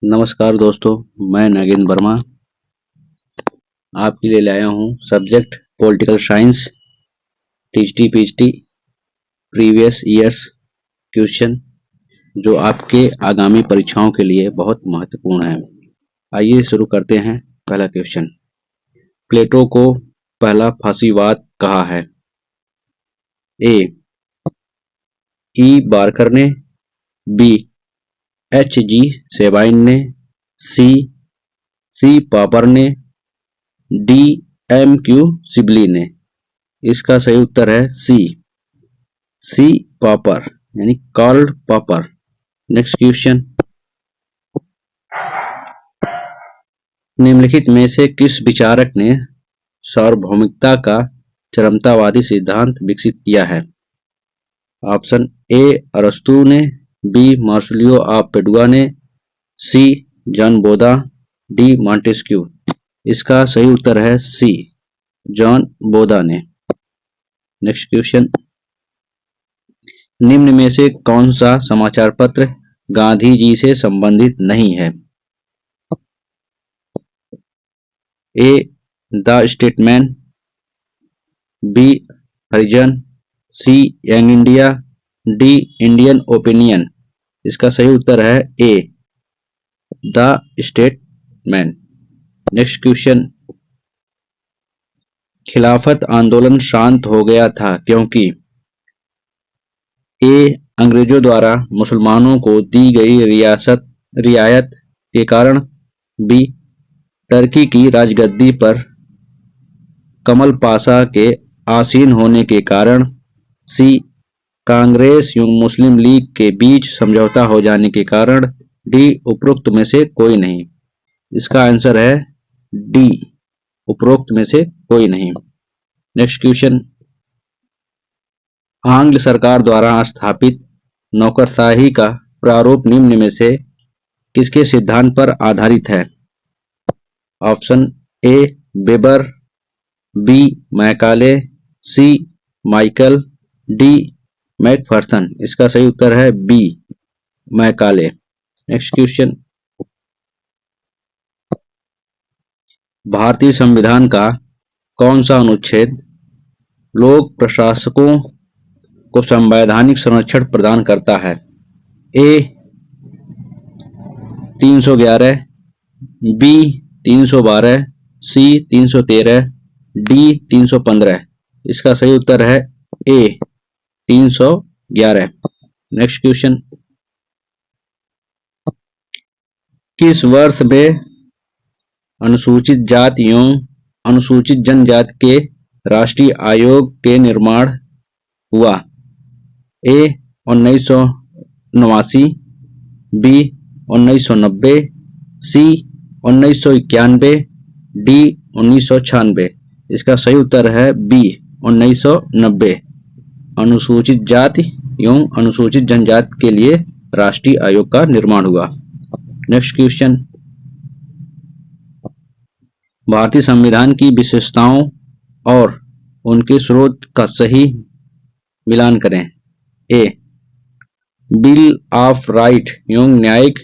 नमस्कार दोस्तों, मैं नागेंद्र वर्मा आपके लिए लाया हूँ subject political science TGT PGT previous years question जो आपके आगामी परीक्षाओं के लिए बहुत महत्वपूर्ण है। आइए शुरू करते हैं। पहला क्वेश्चन, प्लेटो को पहला फासीवाद कहा है? ए. ई बार्कर ने, बी. H.G. सेबाइन ने, सी पापर ने, डी. M.Q. सिबली ने। इसका सही उत्तर है सी पापर यानी कार्ल पापर। नेक्स्ट क्वेश्चन, निम्नलिखित में से किस विचारक ने सार्वभौमिकता का चरमतावादी सिद्धांत विकसित किया है? ऑप्शन ए अरस्तु ने, बी मार्सिलियो ऑफ पेडुआ ने, सी जॉन बोधा, डी मॉन्टेस्क्यू। इसका सही उत्तर है सी जॉन बोधा ने। नेक्स्ट क्वेश्चन, निम्न में से कौन सा समाचार पत्र गांधी जी से संबंधित नहीं है? A the Statesman, B Harijan, C young India, D Indian opinion. इसका सही उत्तर है A the Statesman. Next question, Khilafat आंदोलन शांत हो गया था क्योंकि ए अंग्रेजों द्वारा मुसलमानों को दी गई रियायत के कारण, बी टर्की की राजगद्दी पर कमल पाशा के आसीन होने के कारण, सी कांग्रेस एवं मुस्लिम लीग के बीच समझौता हो जाने के कारण, डी उपरोक्त में से कोई नहीं। इसका आंसर है डी उपरोक्त में से कोई नहीं। नेक्स्ट क्वेश्चन, आंग्ल सरकार द्वारा स्थापित नौकरशाही का प्रारूप निम्न में से किसके सिद्धांत पर आधारित है? Option A Weber, B Macaulay, C Michael, D Macpherson. इसका सही उत्तर है बी मैकाले। नेक्स्ट क्वेश्चन, भारतीय संविधान का कौन सा अनुच्छेद लोक प्रशासकों को संवैधानिक संरक्षण प्रदान करता है? ए 311, बी 312, सी 313, डी 315। इसका सही उत्तर है ए 311। नेक्स्ट क्वेश्चन, किस वर्ष में अनुसूचित जाति एवं अनुसूचित जनजाति के राष्ट्रीय आयोग के निर्माण हुआ? ए 1989, बी 1990, सी 1991, डी 1996। इसका सही उत्तर है बी 1990। अनुसूचित जाति एवं अनुसूचित जनजाति के लिए राष्ट्रीय आयोग का निर्माण हुआ। नेक्स्ट क्वेश्चन, भारतीय संविधान की विशेषताओं और उनके स्रोत का सही मिलान करें। ए बिल ऑफ राइट एवं न्यायिक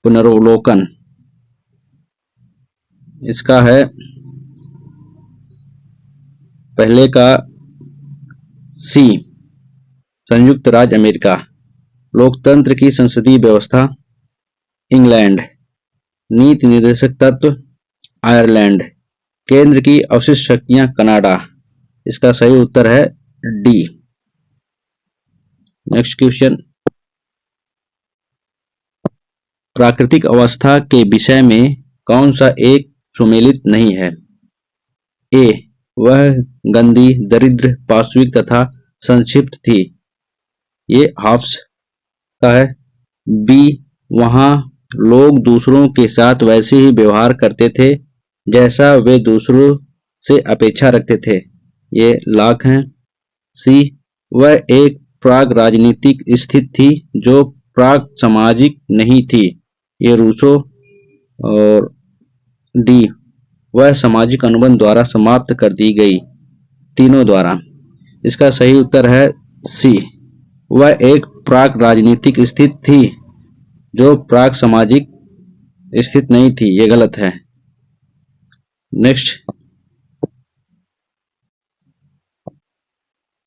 पुनर्वलोकन। इसका है पहले का सी संयुक्त राज्य अमेरिका, लोकतंत्र की संसदीय व्यवस्था इंग्लैंड, नीति निर्देशक तत्व आयरलैंड, केंद्र की अवशिष्ट शक्तियां कनाडा। इसका सही उत्तर है डी। नेक्स्ट क्वेश्चन, प्राकृतिक अवस्था के विषय में कौन सा एक सुमेलित नहीं है? ए वह गंदी, दरिद्र, पाशविक तथा संक्षिप्त थी। ये हाफ्स का है। बी वहां लोग दूसरों के साथ वैसे ही व्यवहार करते थे जैसा वे दूसरों से अपेक्षा रखते थे। ये लाख हैं। सी वह एक प्राग राजनीतिक स्थिति थी जो प्राग सामाजिक नहीं थी। ये रूसो। और डी वह सामाजिक अनुबंध द्वारा समाप्त कर दी गई, तीनों द्वारा। इसका सही उत्तर है सी वह एक प्राग राजनीतिक स्थिति थी जो प्राग सामाजिक स्थित नहीं थी, ये गलत है। नेक्स्ट,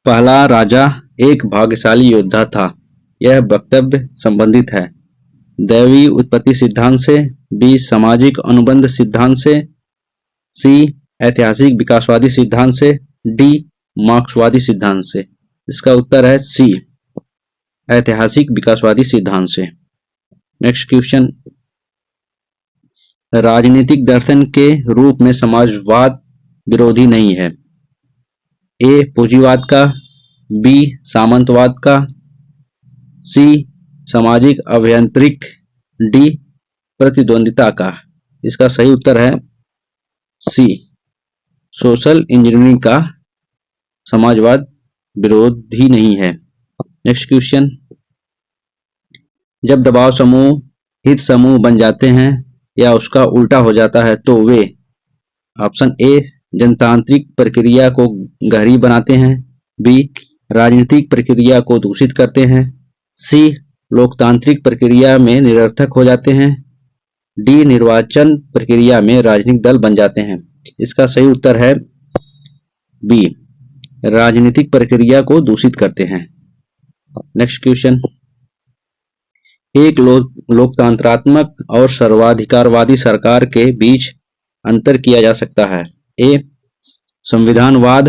पहला राजा एक भाग्यशाली योद्धा था। यह वक्तव्य संबंधित है दैवी उत्पत्ति सिद्धांत से, बी सामाजिक अनुबंध सिद्धांत से, सी ऐतिहासिक विकासवादी सिद्धांत से, डी मार्क्सवादी सिद्धांत से। इसका उत्तर है सी ऐतिहासिक विकासवादी सिद्धांत से। नेक्स्ट क्वेश्चन, राजनीतिक दर्शन के रूप में समाजवाद विरोधी नहीं है। ए पूंजीवाद का, बी सामंतवाद का, सी सामाजिक अभियांत्रिक, डी प्रतिद्वंदिता का। इसका सही उत्तर है सी सोशल इंजीनियरिंग का समाजवाद विरोधी नहीं है। नेक्स्ट क्वेश्चन, जब दबाव समूह हित समूह बन जाते हैं या उसका उल्टा हो जाता है तो वे, ऑप्शन ए जनतांत्रिक प्रक्रिया को गहरी बनाते हैं, बी राजनीतिक प्रक्रिया को दूषित करते हैं, सी लोकतांत्रिक प्रक्रिया में निरर्थक हो जाते हैं, डी निर्वाचन प्रक्रिया में राजनीतिक दल बन जाते हैं। इसका सही उत्तर है बी राजनीतिक प्रक्रिया को दूषित करते हैं। नेक्स्ट क्वेश्चन, एक लोकतंत्रात्मक और सर्वाधिकारवादी सरकार के बीच अंतर किया जा सकता है। ए संविधानवाद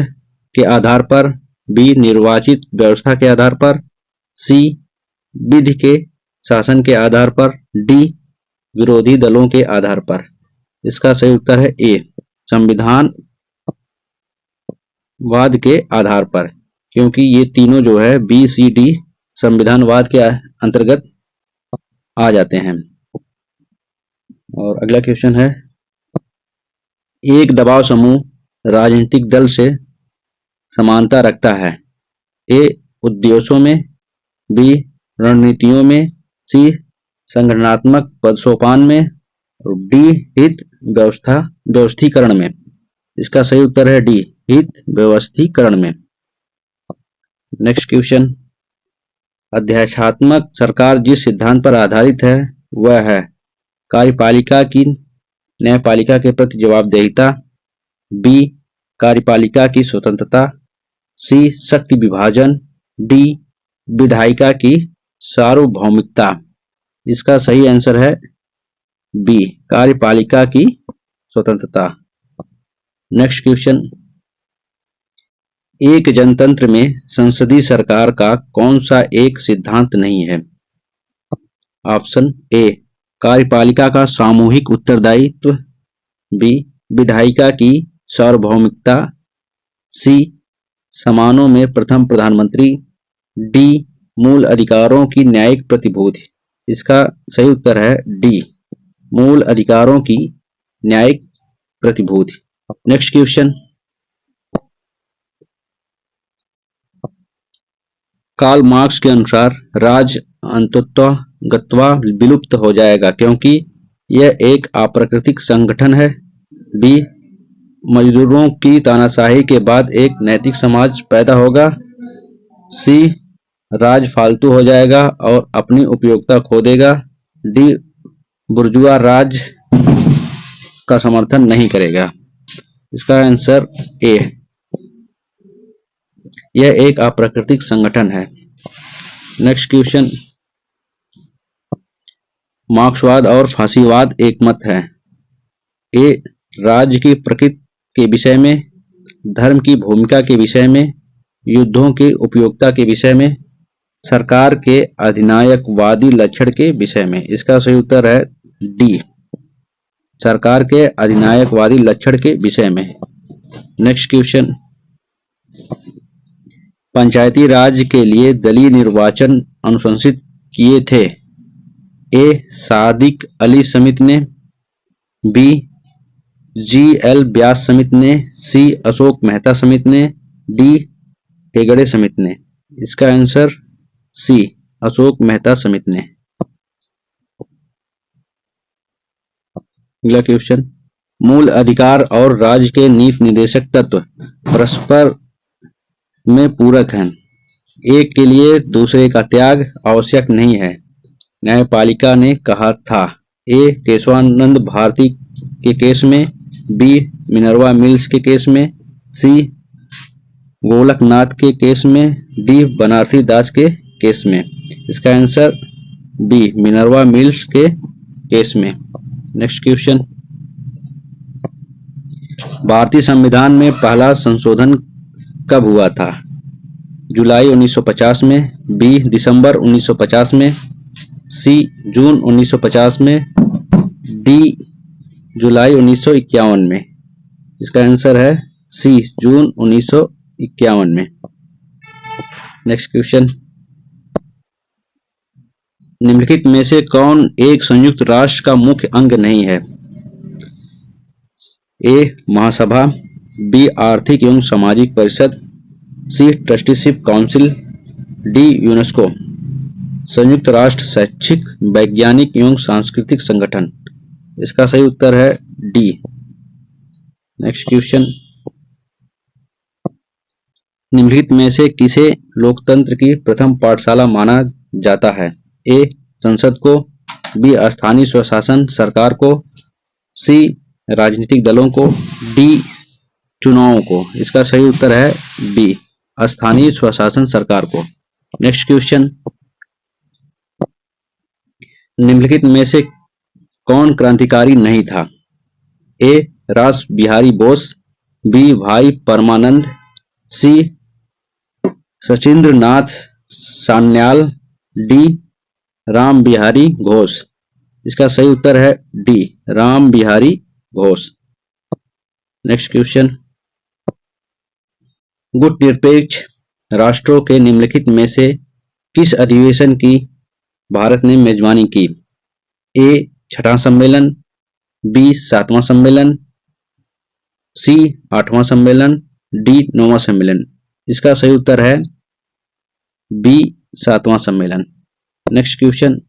के आधार पर, बी निर्वाचित व्यवस्था के आधार पर, सी विधि के शासन के आधार पर, डी विरोधी दलों के आधार पर। इसका सही उत्तर है ए संविधानवाद के आधार पर, क्योंकि ये तीनों जो है बी सी डी संविधानवाद के अंतर्गत आ जाते हैं। और अगला क्वेश्चन है, एक दबाव समूह राजनीतिक दल से समानता रखता है। ए उद्देश्यों में, बी रणनीतियों में, सी संगठनात्मक पदसोपान में, डी हित व्यवस्थीकरण में। इसका सही उत्तर है डी हित व्यवस्थीकरण में। नेक्स्ट क्वेश्चन, अध्यादेशात्मक सरकार जिस सिद्धांत पर आधारित है वह है कार्यपालिका की न्यायपालिका के प्रति जवाबदेहिता, बी कार्यपालिका की स्वतंत्रता, सी शक्ति विभाजन, डी विधायिका की सार्वभौमिकता। इसका सही आंसर है बी कार्यपालिका की स्वतंत्रता। नेक्स्ट क्वेश्चन, एक जनतंत्र में संसदीय सरकार का कौन सा एक सिद्धांत नहीं है। ऑप्शन ए कार्यपालिका का सामूहिक उत्तरदायित्व, बी विधायिका की सार्वभौमिकता, सी समानों में प्रथम प्रधानमंत्री, डी मूल अधिकारों की न्यायिक प्रतिभूति। इसका सही उत्तर है डी मूल अधिकारों की न्यायिक प्रतिभूति। नेक्स्ट क्वेश्चन, कार्ल मार्क्स के अनुसार राज्य अंततः विलुप्त हो जाएगा क्योंकि यह एक अप्राकृतिक संगठन है, बी मजदूरों की तानाशाही के बाद एक नैतिक समाज पैदा होगा, सी राज फालतू हो जाएगा और अपनी उपयोगिता खो देगा, डी बुर्जुआ राज का समर्थन नहीं करेगा। इसका आंसर ए यह एक अप्राकृतिक संगठन है। नेक्स्ट क्वेश्चन, मार्क्सवाद और फासीवाद एक मत है। ए राज्य की प्रकृति के विषय में, धर्म की भूमिका के विषय में, युद्धों के उपयोगिता के विषय में, सरकार के अधिनायकवादी लक्षण के विषय में। इसका सही उत्तर है डी सरकार के अधिनायकवादी लक्षण के विषय में। नेक्स्ट क्वेश्चन, पंचायती राज के लिए दलीय निर्वाचन अनुशंसित किए थे। ए सादिक अली समिति ने, बी जी.एल. व्यास समिति ने, सी अशोक मेहता समिति ने, डी हेगड़े समिति ने। इसका आंसर सी अशोक मेहता समिति ने। अगला क्वेश्चन, मूल अधिकार और राज्य के नीति निर्देशक तत्व परस्पर में पूरक हैं। एक के लिए दूसरे का त्याग आवश्यक नहीं है, न्यायपालिका ने कहा था। ए केशवानंद भारती के केस में, बी मिनर्वा मिल्स के केस में, सी गोलकनाथ के केस में, डी बनारसी दास के केस में। इसका आंसर बी मिनर्वा मिल्स के केस में। नेक्स्ट क्वेश्चन, भारतीय संविधान में पहला संशोधन कब हुआ था? जुलाई 1950 में, बी दिसंबर 1950 में, सी जून 1950 में, डी जुलाई 1951 में। इसका आंसर है सी जून 1951 में। नेक्स्ट क्वेश्चन, निम्नलिखित में से कौन एक संयुक्त राष्ट्र का मुख्य अंग नहीं है? ए महासभा, बी आर्थिक एवं सामाजिक परिषद, सी ट्रस्टीशिप काउंसिल, डी यूनेस्को। संयुक्त राष्ट्र शैक्षिक, वैज्ञानिक एवं सांस्कृतिक संगठन। इसका सही उत्तर है डी। नेक्स्ट क्वेश्चन, निम्नलिखित में से किसे लोकतंत्र की प्रथम पाठशाला माना जाता है? ए संसद को, बी स्थानीय स्वशासन सरकार को, सी राजनीतिक दलों को, डी चुनावों को। इसका सही उत्तर है बी स्थानीय स्वशासन सरकार को। नेक्स्ट क्वेश्चन, निम्नलिखित में से कौन क्रांतिकारी नहीं था? ए रास बिहारी बोस, बी भाई परमानंद, सी सचिंद्र नाथ सान्याल, डी राम बिहारी घोष। इसका सही उत्तर है D Ram Bihari Ghosh. Next question, गुट निरपेक्ष राष्ट्रों के निम्नलिखित में से किस अधिवेशन की भारत ने मेजबानी की? ए छठा सम्मेलन, बी सातवां सम्मेलन, सी आठवां सम्मेलन, डी नौवां सम्मेलन। इसका सही उत्तर है बी सातवां सम्मेलन। नेक्स्ट क्वेश्चन,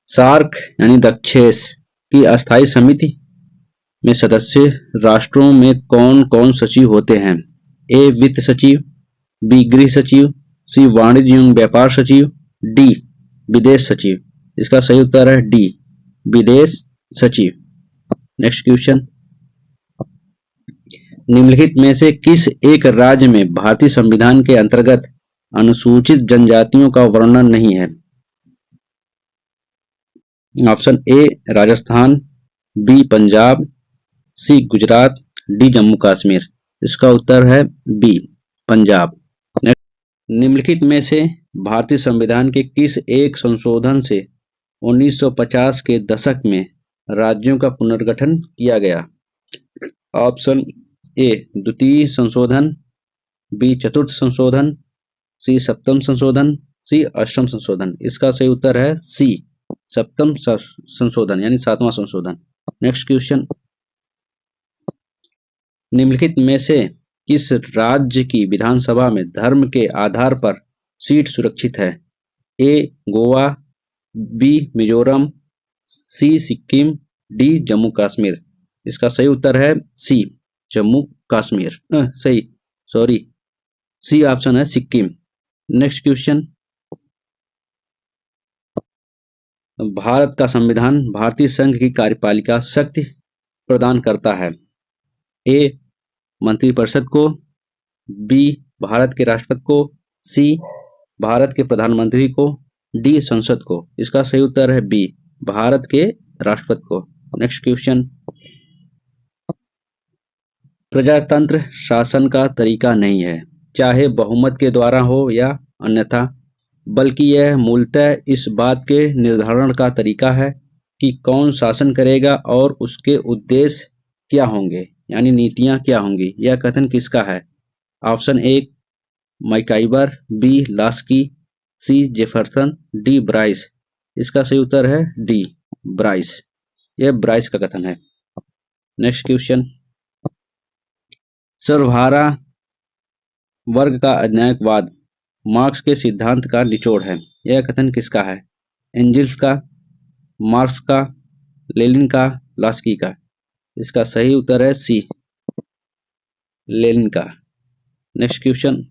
सार्क यानी दक्षेस की अस्थायी समिति में सदस्य राष्ट्रों में कौन कौन सचिव होते हैं? ए वित्त सचिव, बी गृह सचिव, सी वाणिज्य एवं व्यापार सचिव, डी विदेश सचिव। इसका सही उत्तर है डी विदेश सचिव। नेक्स्ट क्वेश्चन, निम्नलिखित में से किस एक राज्य में भारतीय संविधान के अंतर्गत अनुसूचित जनजातियों का वर्णन नहीं है? Option A Rajasthan, B Punjab, C Gujarat, D Jammu Kashmir. इसका उत्तर है बी पंजाब। निम्नलिखित में से भारतीय संविधान के किस एक संशोधन से 1950 के दशक में राज्यों का पुनर्गठन किया गया? ऑप्शन ए द्वितीय संशोधन, बी चतुर्थ संशोधन, सी सप्तम संशोधन, सी अष्टम संशोधन। इसका सही उत्तर है सी सप्तम संशोधन यानी सातवां संशोधन। नेक्स्ट क्वेश्चन, निम्नलिखित में से किस राज्य की विधानसभा में धर्म के आधार पर सीट सुरक्षित है? ए गोवा, बी मिजोरम, सी सिक्किम, डी जम्मू कश्मीर। इसका सही उत्तर है सी जम्मू कश्मीर। सी ऑप्शन है सिक्किम। नेक्स्ट क्वेश्चन, भारत का संविधान भारतीय संघ की कार्यपालिका शक्ति प्रदान करता है? ए मंत्रिपरिषद को, बी भारत के राष्ट्रपति को, सी भारत के प्रधानमंत्री को, डी संसद को। इसका सही उत्तर है बी भारत के राष्ट्रपति को। नेक्स्ट क्वेश्चन, प्रजातंत्र शासन का तरीका नहीं है, चाहे बहुमत के द्वारा हो या अन्यथा, बल्कि यह मूलतः इस बात के निर्धारण का तरीका है कि कौन शासन करेगा और उसके उद्देश्य क्या होंगे यानी नीतियां क्या होंगी। यह कथन किसका है? Option A MacIver, B Laski, C Jefferson, D Bryce. इसका सही उत्तर है डी ब्राइस। यह ब्राइस का कथन है। नेक्स्ट क्वेश्चन, सर्वहारा वर्ग का अधिनायकवाद मार्क्स के सिद्धांत का निचोड़ है। यह कथन किसका है? एंजिल्स का, मार्क्स का, लेनिन का, लास्की का। इसका सही उत्तर है सी लेनिन का। नेक्स्ट क्वेश्चन,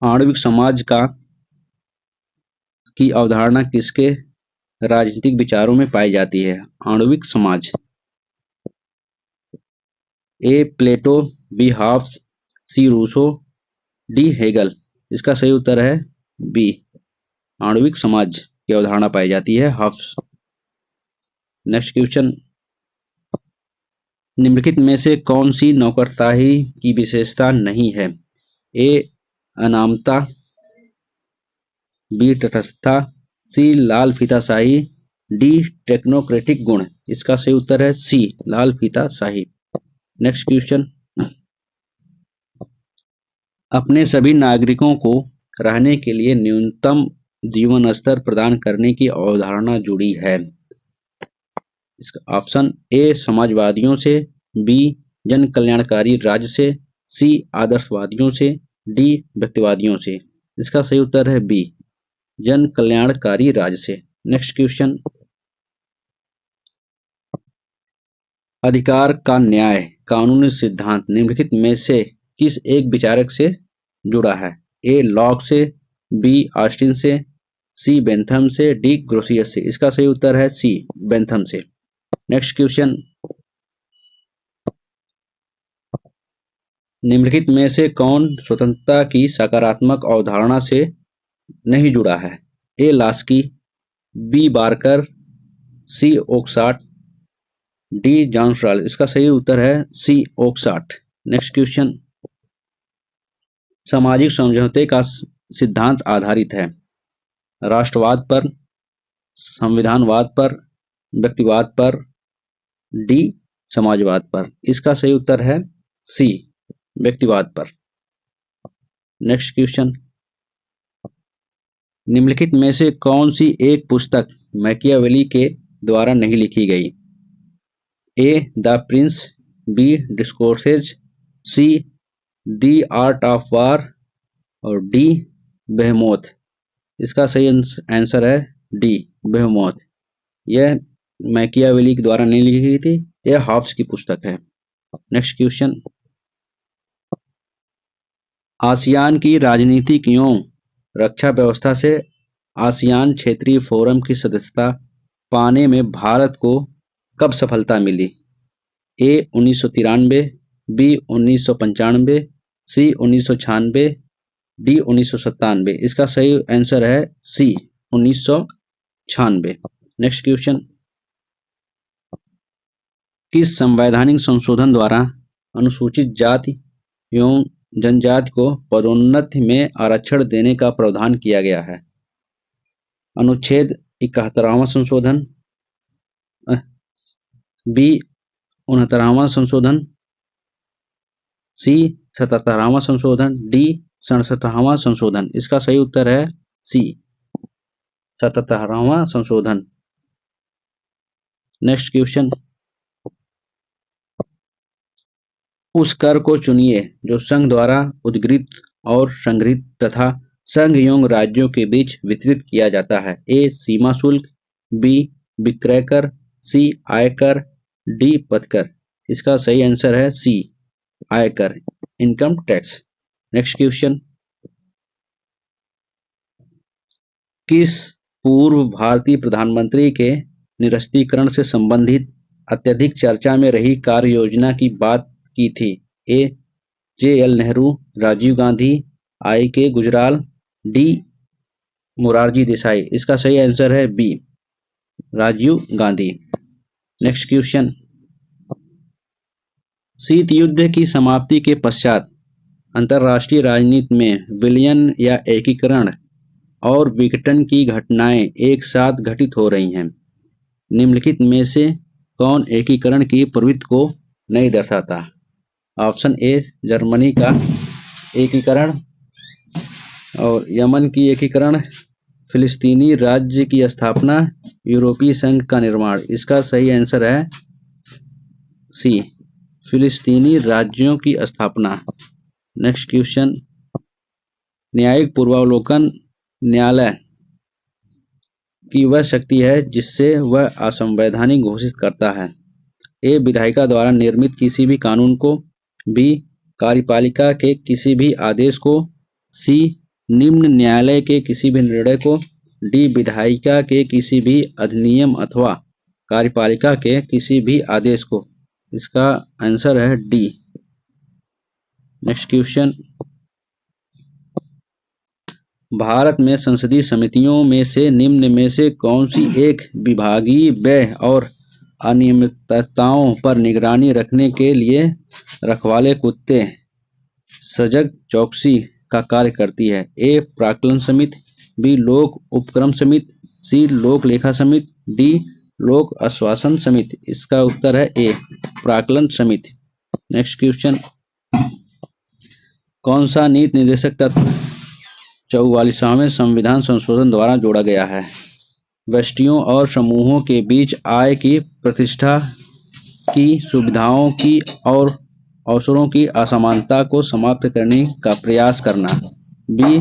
आणविक समाज का की अवधारणा किसके राजनीतिक विचारों में पाई जाती है? आणविक समाज। A Plato, B Hobbes, C Rousseau, D Hegel. इसका सही उत्तर है बी, आणविक समाज की अवधारणा पाई जाती है हॉब्स। नेक्स्ट क्वेश्चन, निम्नलिखित में से कौन सी नौकरशाही की विशेषता नहीं है? ए अनामता, बी तटस्थता, सी लाल फीताशाही, डी टेक्नोक्रेटिक गुण। इसका सही उत्तर है सी, लाल फीताशाही। नेक्स्ट क्वेश्चन, अपने सभी नागरिकों को रहने के लिए न्यूनतम जीवन स्तर प्रदान करने की अवधारणा जुड़ी है। इसका ऑप्शन ए समाजवादियों से, बी जन कल्याणकारी राज्य से, सी आदर्शवादियों से, डी व्यक्तिवादियों से। इसका सही उत्तर है बी, जन कल्याणकारी राज्य से। नेक्स्ट क्वेश्चन, अधिकार का न्याय कानूनी सिद्धांत निम्नलिखित में से किस एक विचारक से जुड़ा है? ए लॉक से, बी ऑस्टिन से, सी बेंथम से, डी ग्रोसियस से। इसका सही उत्तर है सी, बेंथम से। नेक्स्ट क्वेश्चन, निम्नलिखित में से कौन स्वतंत्रता की सकारात्मक अवधारणा से नहीं जुड़ा है? ए लास्की, बी बार्कर, सी ओकसाट, डी जॉन्सरॉल। इसका सही उत्तर है सी ओकसाट। नेक्स्ट क्वेश्चन, सामाजिक समझौते का सिद्धांत आधारित है राष्ट्रवाद पर, संविधानवाद पर, व्यक्तिवाद पर, डी समाजवाद पर। इसका सही उत्तर है सी, व्यक्तिवाद पर। नेक्स्ट क्वेश्चन, निम्नलिखित में से कौन सी एक पुस्तक मैकियावेली के द्वारा नहीं लिखी गई? A the Prince, B Discourses, C the Art of War और डी बेहेमोथ। इसका सही आंसर है डी बेहेमोथ। यह मैकियावेली के द्वारा नहीं लिखी गई थी, यह हॉब्स की पुस्तक है। नेक्स्ट क्वेश्चन, आसियान की राजनीतिक एवं रक्षा व्यवस्था से आसियान क्षेत्रीय फोरम की सदस्यता पाने में भारत को कब सफलता मिली? ए 1993, बी 1995, सी 1996, डी 1997। इसका सही आंसर है सी 1996। नेक्स्ट क्वेश्चन, किस संवैधानिक संशोधन द्वारा अनुसूचित जाति एवं जनजाति को पदोन्नति में आरक्षण देने का प्रावधान किया गया है? अनुच्छेद 71वां संशोधन, बी 69वां संशोधन, सी 77वां संशोधन, डी 67वां संशोधन। इसका सही उत्तर है सी 77वां संशोधन। नेक्स्ट क्वेश्चन, उस कर को चुनिए जो संघ द्वारा उद्गृहित और संग्रहित तथा संघ एवं राज्यों के बीच वितरित किया जाता है। ए सीमा शुल्क, बी विक्रय कर, सी आयकर, डी पथकर। इसका सही आंसर है सी आयकर, इनकम टैक्स। नेक्स्ट क्वेश्चन, किस पूर्व भारतीय प्रधानमंत्री के निरस्तीकरण से संबंधित अत्यधिक चर्चा में रही कार्य योजना की बात की थी? A JL Nehru, Rajiv Gandhi, IK Gujral, D Morarji Desai. इसका सही आंसर है B, Rajiv Gandhi. Next question, शीत युद्ध की समाप्ति के पश्चात अंतर्राष्ट्रीय राजनीति में विलयन या एकीकरण और विघटन की घटनाएं एक साथ घटित हो रही हैं। निम्नलिखित में से कौन एकीकरण की प्रवृत्ति को नहीं दर्शाता? ऑप्शन ए जर्मनी का एकीकरण और यमन की एकीकरण, फिलिस्तीनी राज्य की स्थापना, यूरोपीय संघ का निर्माण। इसका सही आंसर है सी, फिलिस्तीनी राज्यों की स्थापना। नेक्स्ट क्वेश्चन, न्यायिक पूर्वावलोकन न्यायालय की वह शक्ति है जिससे वह असंवैधानिक घोषित करता है। ए विधायिका द्वारा निर्मित किसी भी कानून को, बी कार्यपालिका के किसी भी आदेश को, सी निम्न न्यायालय के किसी भी निर्णय को, डी विधायिका के किसी भी अधिनियम अथवा कार्यपालिका के किसी भी आदेश को। इसका आंसर है डी। नेक्स्ट क्वेश्चन, भारत में संसदीय समितियों में से निम्न में से कौन सी एक विभागीय व्यय और अनियमितताओं पर निगरानी रखने के लिए रखवाले कुत्ते सजग चौकसी का कार्य करती है? ए प्राक्कलन समिति, बी लोक उपक्रम समिति, सी लोक लेखा समिति, डी लोक आश्वासन समिति। इसका उत्तर है ए प्राक्कलन समिति। नेक्स्ट क्वेश्चन, कौन सा नीति निर्देशक तत्व 44वें संविधान संशोधन द्वारा जोड़ा गया है? व्यष्टियों और समूहों के बीच आय की प्रतिष्ठा की सुविधाओं की और अवसरों की असमानता को समाप्त करने का प्रयास करना। बी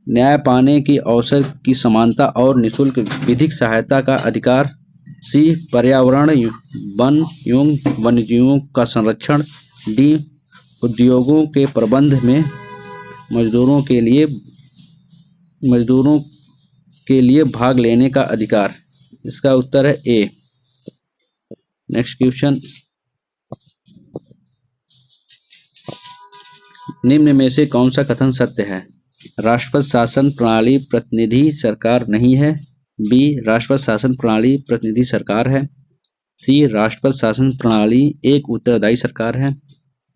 न्याय पाने की अवसर की समानता और निःशुल्क विधिक सहायता का अधिकार। सी पर्यावरण वन एवं वन्यजीवों का संरक्षण। डी उद्योगों के प्रबंध में मजदूरों के लिए भाग लेने का अधिकार। इसका उत्तर है ए। नेक्स्ट क्वेश्चन, निम्न में से कौन सा कथन सत्य है? राष्ट्रपति शासन प्रणाली प्रतिनिधि सरकार नहीं है। बी राष्ट्रपति शासन प्रणाली प्रतिनिधि सरकार है। सी राष्ट्रपति शासन प्रणाली एक उत्तरदायी सरकार है।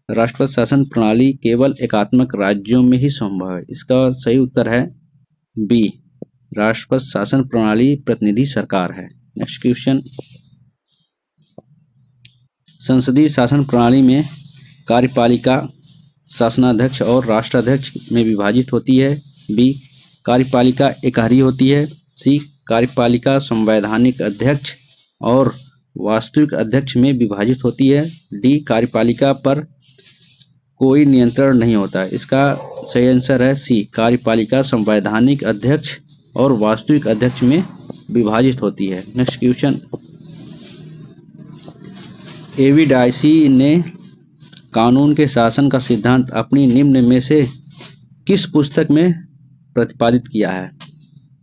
राष्ट्रपति शासन प्रणाली केवल एकात्मक राज्यों में ही संभव है। इसका सही उत्तर है बी राष्ट्रपति शासन प्रणाली प्रतिनिधि सरकार है। नेक्स्ट क्वेश्चन, संसदीय शासन प्रणाली में कार्यपालिका शासनाध्यक्ष और राष्ट्राध्यक्ष में विभाजित होती है। बी कार्यपालिका इकाहरी होती है। सी कार्यपालिका संवैधानिक अध्यक्ष और वास्तविक अध्यक्ष में विभाजित होती है। डी कार्यपालिका पर कोई नियंत्रण नहीं होता। इसका सही आंसर है सी कार्यपालिका संवैधानिक अध्यक्ष और वास्तविक अध्यक्ष में विभाजित होती है। नेक्स्ट क्वेश्चन, एवी डायसी ने कानून के शासन का सिद्धांत अपनी निम्न में से किस पुस्तक में प्रतिपादित किया है?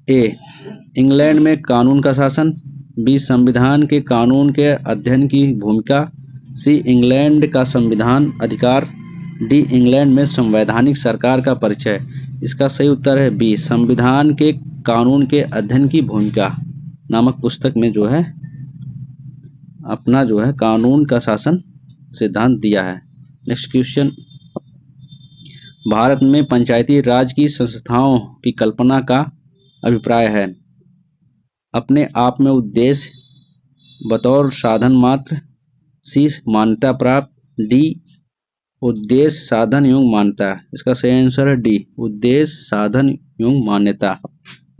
ए इंग्लैंड में कानून का शासन। बी संविधान के कानून के अध्ययन की भूमिका। सी इंग्लैंड का संविधान अधिकार। डी इंग्लैंड में संवैधानिक सरकार का परिचय। इसका सही उत्तर है बी संविधान के कानून के अध्ययन की भूमिका नामक पुस्तक में जो है अपना जो है कानून का शासन सिद्धांत दिया है। नेक्स्ट क्वेश्चन, भारत में पंचायती राज की संस्थाओं की कल्पना का अभिप्राय है? अपने आप में उद्देश्य, बतौर साधन मात्र। सी मान्यता प्राप्त। डी उद्देश्य साधन एवं मान्यता। इसका सही आंसर है डी उद्देश्य साधन एवं मान्यता।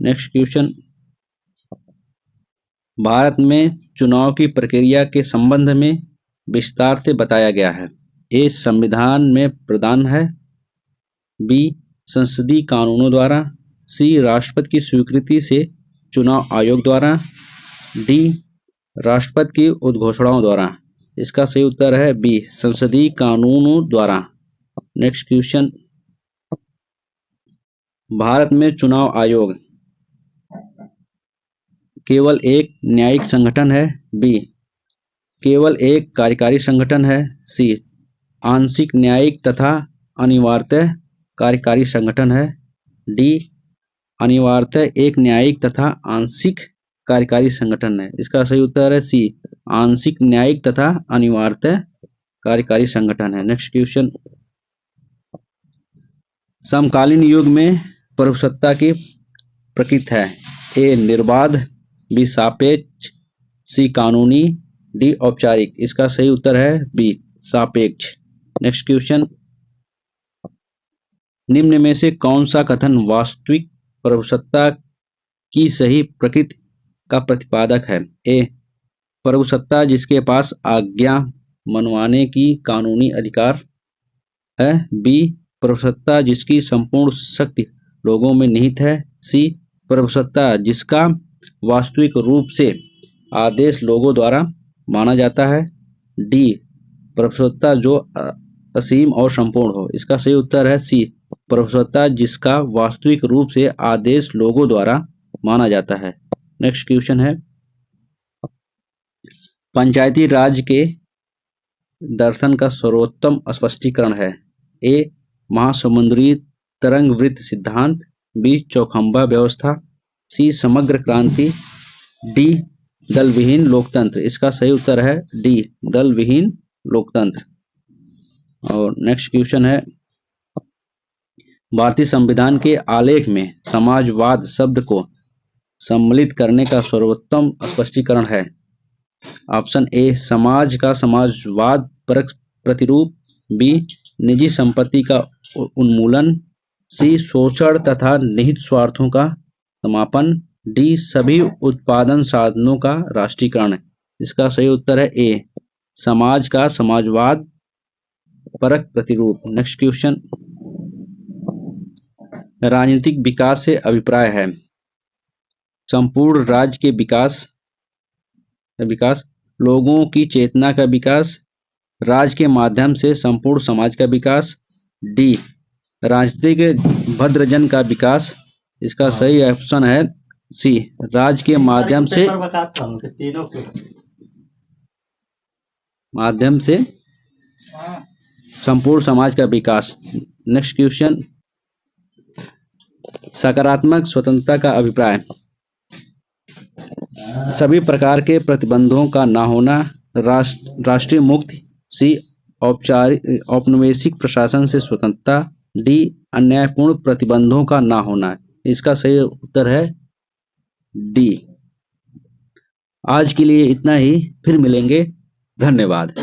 नेक्स्ट क्वेश्चन, भारत में चुनाव की प्रक्रिया के संबंध में विस्तार से बताया गया है। ए संविधान में प्रदान है। बी संसदीय कानूनों द्वारा। सी राष्ट्रपति की स्वीकृति से चुनाव आयोग द्वारा। डी राष्ट्रपति की उद्घोषणाओं द्वारा। इसका सही उत्तर है बी संसदीय कानूनों द्वारा। नेक्स्ट क्वेश्चन, भारत में चुनाव आयोग केवल एक न्यायिक संगठन है। बी केवल एक कार्यकारी संगठन है। सी आंशिक न्यायिक तथा अनिवार्यतः कार्यकारी संगठन है। डी अनिवार्यतः एक न्यायिक तथा आंशिक कार्यकारी संगठन है। इसका सही उत्तर है सी आंशिक न्यायिक तथा अनिवार्यतः कार्यकारी संगठन है। नेक्स्ट क्वेश्चन, समकालीन युग में प्रभुसत्ता की प्रकृति है? ए निर्बाध। बी सापेक्ष। सी कानूनी। डी औपचारिक। इसका सही उत्तर है बी सापेक्ष। नेक्स्ट क्वेश्चन, निम्न में से कौन सा कथन वास्तविक प्रभुसत्ता की सही प्रकृति का प्रतिपादक है? ए प्रभुसत्ता जिसके पास आज्ञा मनवाने की कानूनी अधिकार है। बी प्रभुसत्ता जिसकी संपूर्ण शक्ति लोगों में निहित है। सी प्रभुसत्ता जिसका वास्तविक रूप से आदेश लोगों द्वारा माना जाता है। डी प्रभुसत्ता जो असीम और संपूर्ण हो। इसका सही उत्तर है सी प्रभुसत्ता जिसका वास्तविक रूप से आदेश लोगों द्वारा माना जाता है। नेक्स्ट क्वेश्चन है, पंचायती राज के दर्शन का सर्वोत्तम स्पष्टीकरण है। ए महासमुद्री तरंग वृत्त सिद्धांत, बी चौखंबा व्यवस्था, सी समग्र क्रांति, डी दल विहीन लोकतंत्र। इसका सही उत्तर है डी दल विहीन लोकतंत्र। और नेक्स्ट क्वेश्चन है, भारतीय संविधान के आलेख में समाजवाद शब्द को सम्मिलित करने का सर्वोत्तम स्पष्टीकरण है। ऑप्शन ए समाज का समाजवाद परक प्रतिरूप, बी निजी संपत्ति का उन्मूलन, सी शोषण तथा निहित स्वार्थों का समापन, डी सभी उत्पादन साधनों का राष्ट्रीयकरण। इसका सही उत्तर है ए समाज का समाजवाद परक प्रतिरूप। नेक्स्ट क्वेश्चन, राजनीतिक विकास से अभिप्राय है। संपूर्ण राज्य के विकास, लोगों की चेतना का विकास, राज्य के माध्यम से संपूर्ण समाज का विकास, डी राजनीतिक भद्रजन का विकास। इसका सही ऑप्शन है सी राज्य के माध्यम से संपूर्ण समाज का विकास। नेक्स्ट क्वेश्चन, सकारात्मक स्वतंत्रता का अभिप्राय। सभी प्रकार के प्रतिबंधों का न होना, राष्ट्रीय मुक्ति, सी औपनिवेशिक प्रशासन से स्वतंत्रता, डी अन्यायपूर्ण प्रतिबंधों का न होना। इसका सही उत्तर है डी। आज के लिए इतना ही, फिर मिलेंगे, धन्यवाद।